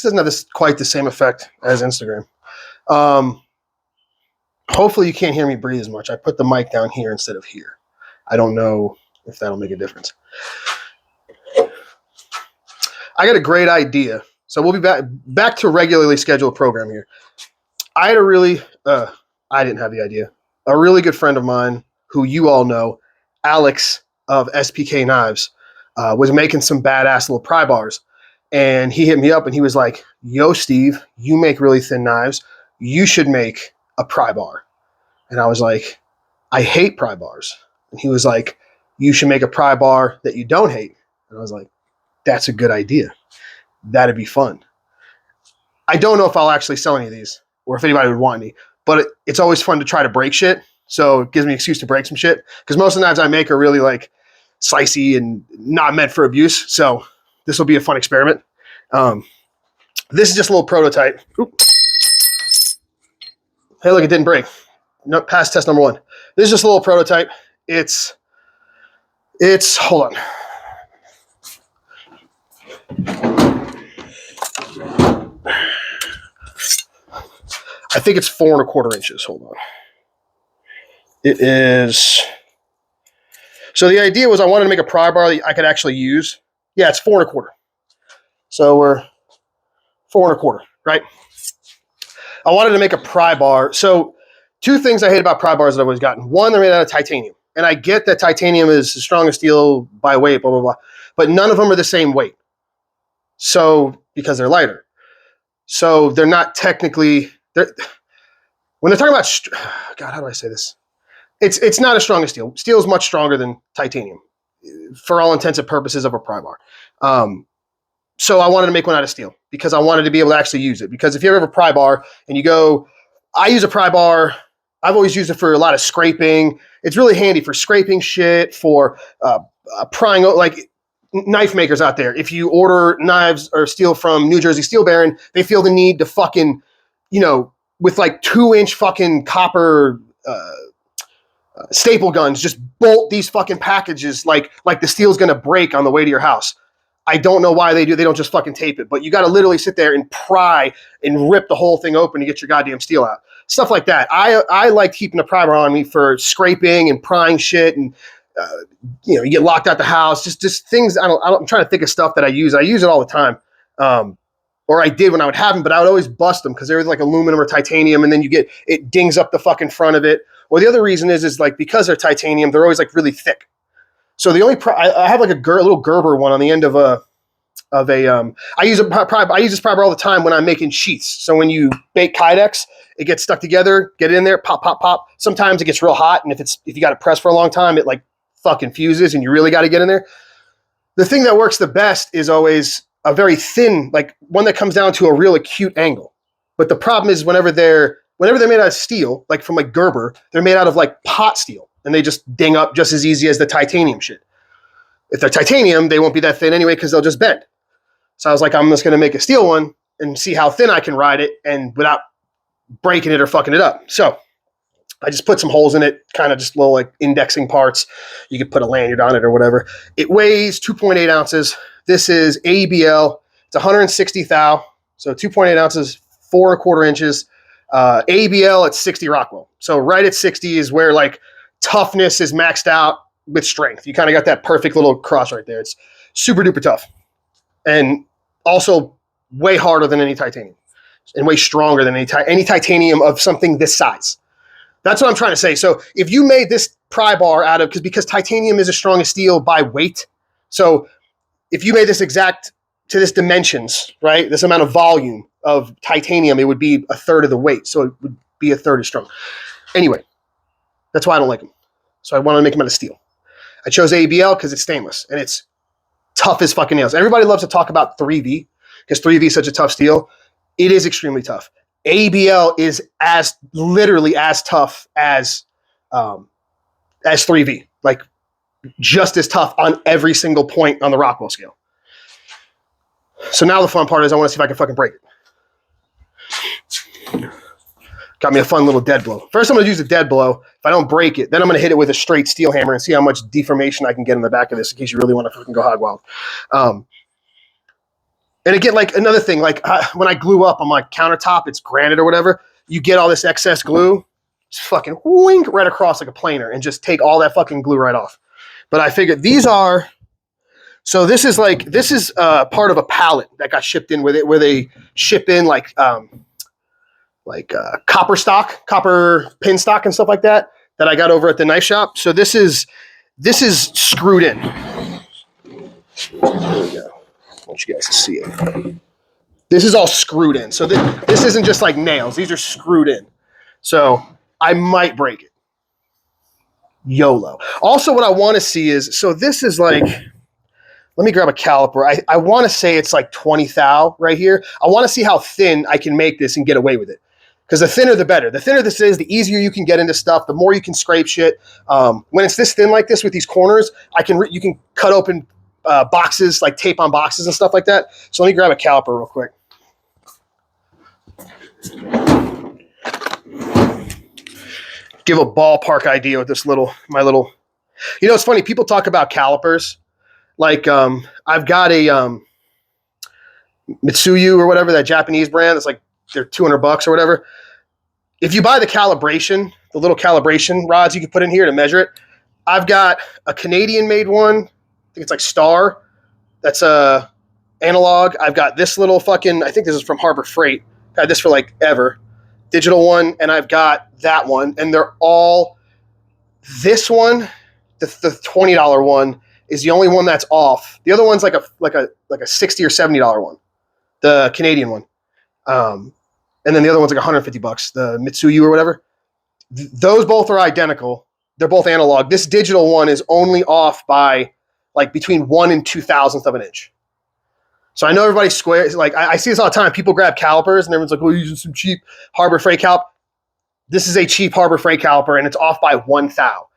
doesn't have quite the same effect as Instagram. Hopefully you can't hear me breathe as much. I put the mic down here instead of here. I don't know if that'll make a difference. I got a great idea. So we'll be back to regularly scheduled program here. I had I didn't have the idea. A really good friend of mine who you all know, Alex of SPK Knives, was making some badass little pry bars. And he hit me up and he was like, yo, Steve, you make really thin knives. You should make a pry bar. And I was like, I hate pry bars. And he was like, you should make a pry bar that you don't hate. And I was like, that's a good idea. That'd be fun. I don't know if I'll actually sell any of these or if anybody would want any, but it's always fun to try to break shit. So it gives me an excuse to break some shit because most of the knives I make are really like slicey and not meant for abuse. So this will be a fun experiment. This is just a little prototype. Oop. Hey, look, it didn't break. No, pass test number 1. This is just a little prototype. It's hold on. I think it's 4 1/4 inches. Hold on. It is. So the idea was I wanted to make a pry bar that I could actually use. Yeah, it's 4 1/4. So we're 4 1/4, right? I wanted to make a pry bar. So 2 things I hate about pry bars that I've always gotten. One, they're made out of titanium. And I get that titanium is the strongest steel by weight, blah, blah, blah. But none of them are the same weight. So, because they're lighter. So they're not technically, when they're talking about, God, how do I say this? It's not as strong as steel. Steel is much stronger than titanium for all intents and purposes of a pry bar. So I wanted to make one out of steel because I wanted to be able to actually use it. Because if you ever have a pry bar and you go, I use a pry bar, I've always used it for a lot of scraping. It's really handy for scraping shit, for prying, like knife makers out there. If you order knives or steel from New Jersey Steel Baron, they feel the need to fucking, with like 2-inch fucking copper staple guns, just bolt these fucking packages like the steel's gonna break on the way to your house. I don't know why they do. They don't just fucking tape it, but you got to literally sit there and pry and rip the whole thing open to get your goddamn steel out. Stuff like that. I like keeping a pry bar on me for scraping and prying shit, and you get locked out the house. Just things. I'm trying to think of stuff that I use. I use it all the time, or I did when I would have them, but I would always bust them because they were like aluminum or titanium, and then it dings up the fucking front of it. Or the other reason is like because they're titanium, they're always like really thick. So the only I have like a little Gerber one on the end of I use this pry bar all the time when I'm making sheaths. So when you bake Kydex, it gets stuck together, get it in there, pop, pop, pop. Sometimes it gets real hot, and if you got it pressed for a long time, it like fucking fuses, and you really got to get in there. The thing that works the best is always a very thin, like one that comes down to a real acute angle. But the problem is whenever they're made out of steel, like from like Gerber, they're made out of like pot steel. And they just ding up just as easy as the titanium shit. If they're titanium, they won't be that thin anyway because they'll just bend. So I was like, I'm just going to make a steel one and see how thin I can ride it and without breaking it or fucking it up. So I just put some holes in it, kind of just little like indexing parts. You could put a lanyard on it or whatever. It weighs 2.8 ounces. This is AEBL. It's 160 thou. So 2.8 ounces, 4 1/4 inches. AEBL at 60 Rockwell. So right at 60 is where like toughness is maxed out with strength. You kind of got that perfect little cross right there. It's super duper tough. And also way harder than any titanium. And way stronger than any titanium of something this size. That's what I'm trying to say. So if you made this pry bar out of, because titanium is as strong as steel by weight. So if you made this exact to this dimensions, right? This amount of volume of titanium, it would be 1/3 of the weight. So it would be 1/3 as strong. Anyway, that's why I don't like them. So I wanted to make them out of steel. I chose AEBL because it's stainless and it's tough as fucking nails. Everybody loves to talk about 3V because 3V is such a tough steel. It is extremely tough. AEBL is literally as tough as 3V, like just as tough on every single point on the Rockwell scale. So now the fun part is I want to see if I can fucking break it. Got me a fun little dead blow. First, I'm going to use a dead blow. If I don't break it, then I'm going to hit it with a straight steel hammer and see how much deformation I can get in the back of this in case you really want to fucking go hog wild. And again, like another thing, like when I glue up on my countertop, it's granite or whatever, you get all this excess glue, just fucking wink right across like a planer and just take all that fucking glue right off. But I figured these are, so this is part of a pallet that got shipped in with it, where they ship in like copper stock, copper pin stock and stuff like that I got over at the knife shop. So this is screwed in. There we go. I want you guys to see it. This is all screwed in. So this isn't just like nails. These are screwed in. So I might break it. YOLO. Also, what I want to see is, so this is like, let me grab a caliper. I want to say it's like 20 thou right here. I want to see how thin I can make this and get away with it. Because the thinner, the better. The thinner this is, the easier you can get into stuff, the more you can scrape shit. When it's this thin like this with these corners, you can cut open boxes, like tape on boxes and stuff like that. So let me grab a caliper real quick. Give a ballpark idea with this my little, you know, it's funny. People talk about calipers. Like, I've got a Mitsuyu or whatever, that Japanese brand. It's like, they're $200 or whatever. If you buy the calibration, the little calibration rods you can put in here to measure it, I've got a Canadian made one. I think it's like Star. That's a analog. I've got this little fucking, I think this is from Harbor Freight. I've had this for like ever. Digital one, and I've got that one, and they're all, this one, the $20 one is the only one that's off. The other one's like a $60 or $70 one, the Canadian one. And then the other one's like $150, the Mitsuyu or whatever. Those both are identical. They're both analog. This digital one is only off by like between 1 and 2,000th of an inch. So I know everybody's square. Like I see this all the time. People grab calipers and everyone's like, "Oh, you're using some cheap Harbor Freight caliper." This is a cheap Harbor Freight caliper, and it's off by 1 thou.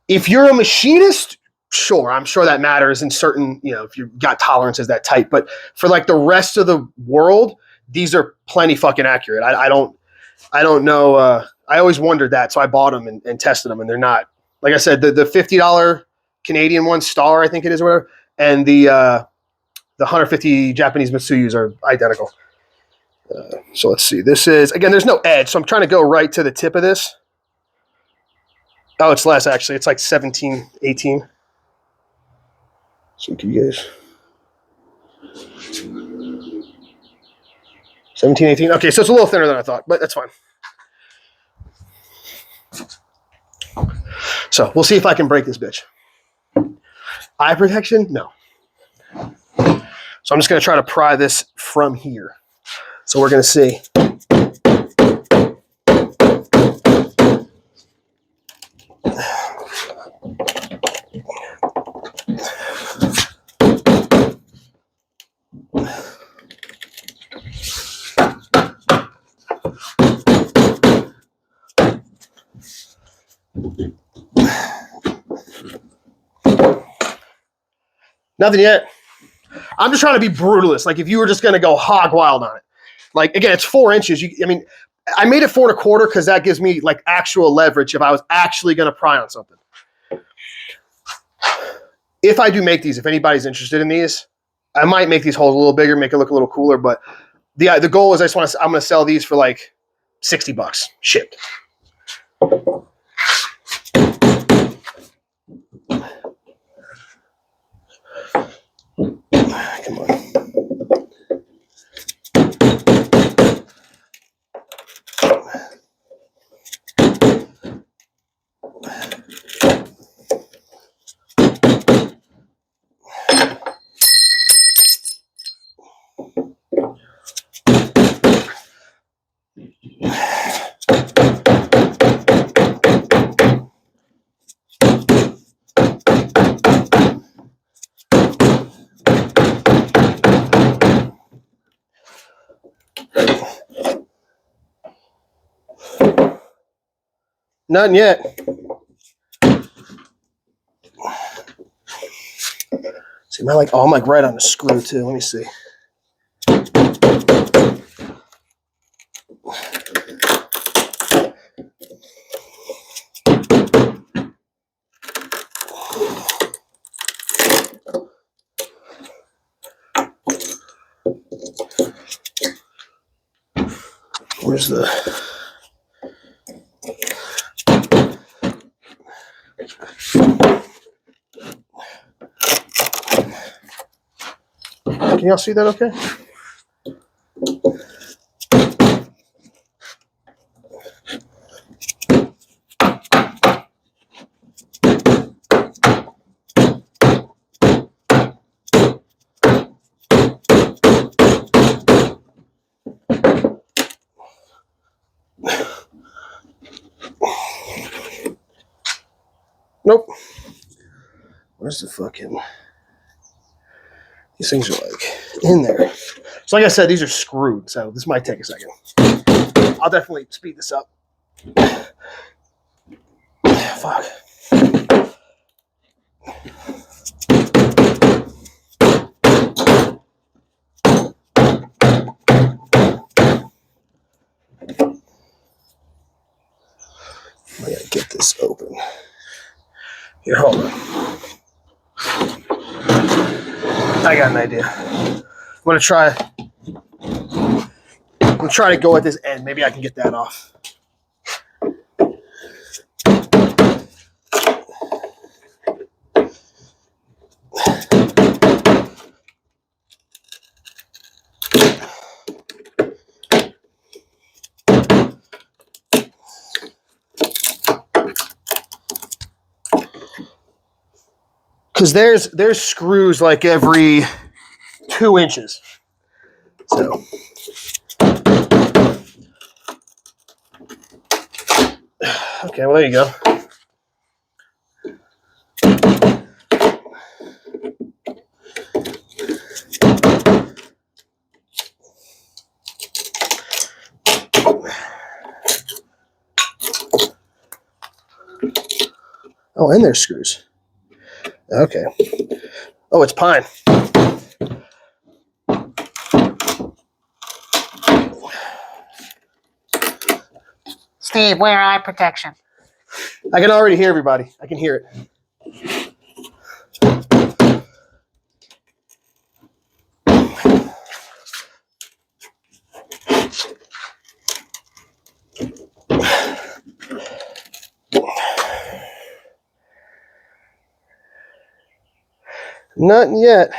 If you're a machinist, sure, I'm sure that matters in certain, you know, if you've got tolerances that tight. But for like the rest of the world, these are plenty fucking accurate. I don't know. I always wondered that, so I bought them and tested them, and they're not. Like I said, the $50 Canadian one, Star, I think it is, or whatever, and the 150 Japanese Mitsuyus are identical. So let's see. This is, again, there's no edge, so I'm trying to go right to the tip of this. Oh, it's less, actually. It's like 17, 18. So can you guys... 17, 18. Okay, so it's a little thinner than I thought, but that's fine. So we'll see if I can break this bitch. Eye protection? No. So I'm just going to try to pry this from here. So we're going to see. Nothing yet. I'm just trying to be brutalist. Like if you were just going to go hog wild on it. Like, again, it's 4 inches. I made it 4 1/4 because that gives me like actual leverage if I was actually going to pry on something. If I do make these, if anybody's interested in these, I might make these holes a little bigger, make it look a little cooler. But the goal is I'm going to sell these for like $60 shipped. Come on. Nothing yet. See, I'm like right on the screw too. Let me see. Where's the... Can y'all see that okay? Nope. Where's the fucking... These things are like in there. So like I said, these are screwed, so this might take a second. I'll definitely speed this up. Fuck. I gotta get this open. Here, hold on. I got an idea. I'm gonna try to go at this end. Maybe I can get that off. Because there's screws like every 2 inches. So okay, well there you go. Oh, and there's screws. Okay. Oh, it's pine. Steve, wear eye protection. I can already hear everybody. I can hear it. Not yet.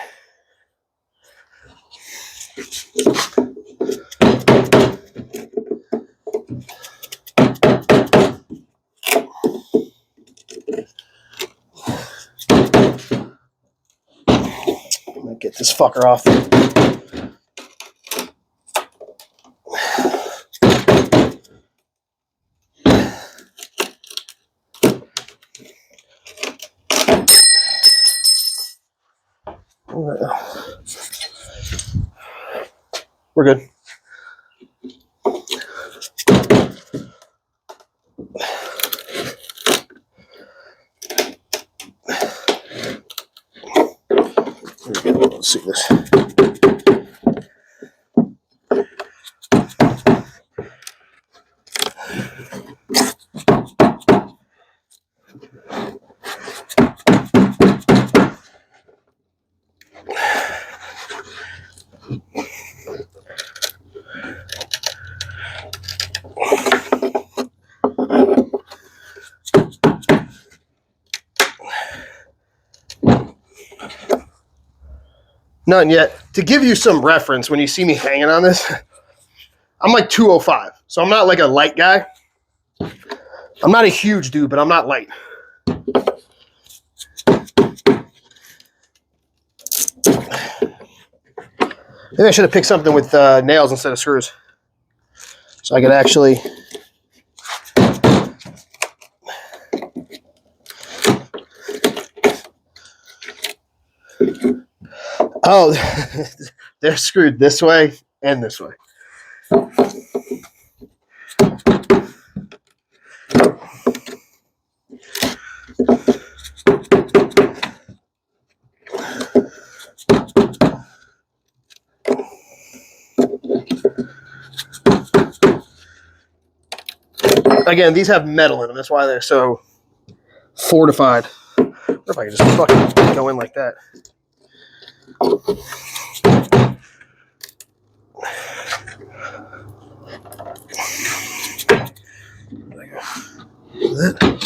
I'm gonna get this fucker off. We're good. Let's see this. None yet. To give you some reference, when you see me hanging on this, I'm like 205. So I'm not like a light guy. I'm not a huge dude, but I'm not light. Maybe I should have picked something with nails instead of screws. So I could actually... Oh, they're screwed this way and this way. Again, these have metal in them. That's why they're so fortified. What if I could just fucking go in like that? with it.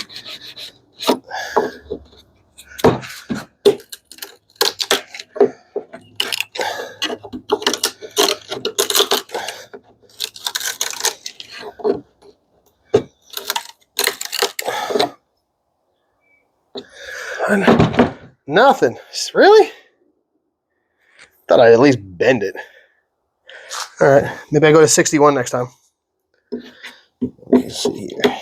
Nothing. Really? Thought I'd at least bend it. All right. Maybe I go to 61 next time. Let me see here.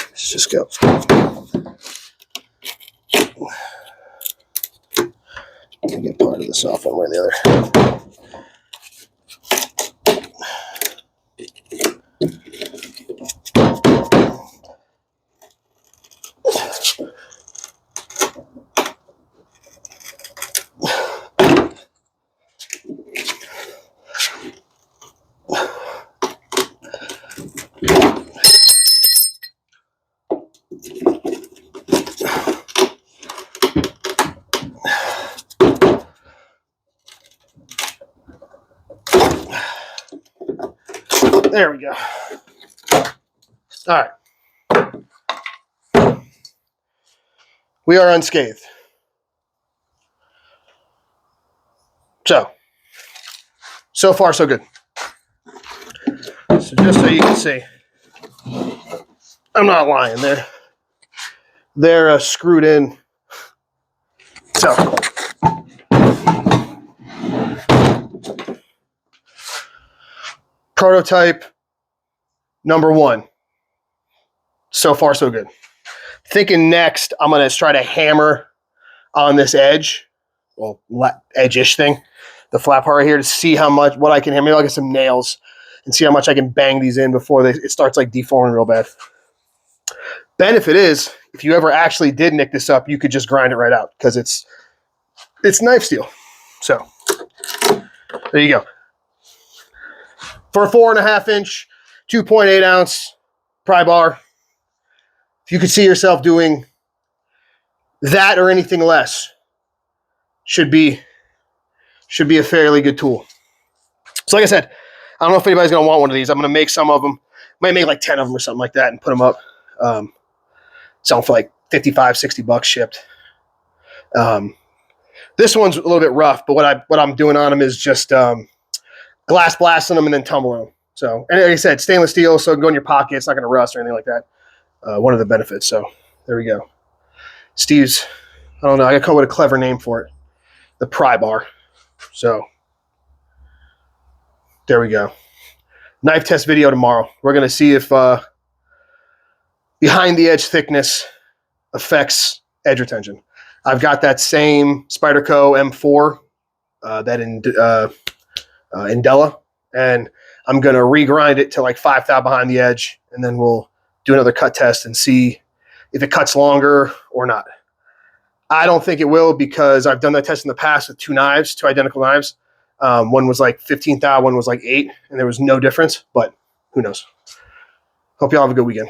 Let's just go. Let me get part of this off one way or the other. There we go. All right. We are unscathed. So far, so good. So just so you can see, I'm not lying. They're screwed in. So prototype number 1. So far, so good. Thinking next, I'm going to try to hammer on this edge, well, edge-ish thing, the flat part right here, to see how much, what I can hammer. Maybe I'll get some nails and see how much I can bang these in before it starts like deforming real bad. Benefit is, if you ever actually did nick this up, you could just grind it right out because it's knife steel. So there you go. For a 4.5 inch, 2.8 ounce Prybar, if you could see yourself doing that or anything less, should be a fairly good tool. So like I said, I don't know if anybody's going to want one of these. I'm going to make some of them. Might make like 10 of them or something like that and put them up. Sell them for like $55-$60 shipped. This one's a little bit rough, but what I'm doing on them is just glass blasting them and then tumbling them. So, and like I said, stainless steel, so it can go in your pocket. It's not going to rust or anything like that. One of the benefits. So there we go. Steve's, I don't know, I got to come up with a clever name for it. The Prybar. So there we go. Knife test video tomorrow. We're going to see if behind the edge thickness affects edge retention. I've got that same Spyderco M4 that in Indela, and I'm going to regrind it to like 5 thou behind the edge, and then we'll do another cut test and see if it cuts longer or not. I don't think it will because I've done that test in the past with 2 identical knives. One was like 15 thou, one was like 8, and there was no difference, but who knows. Hope y'all have a good weekend.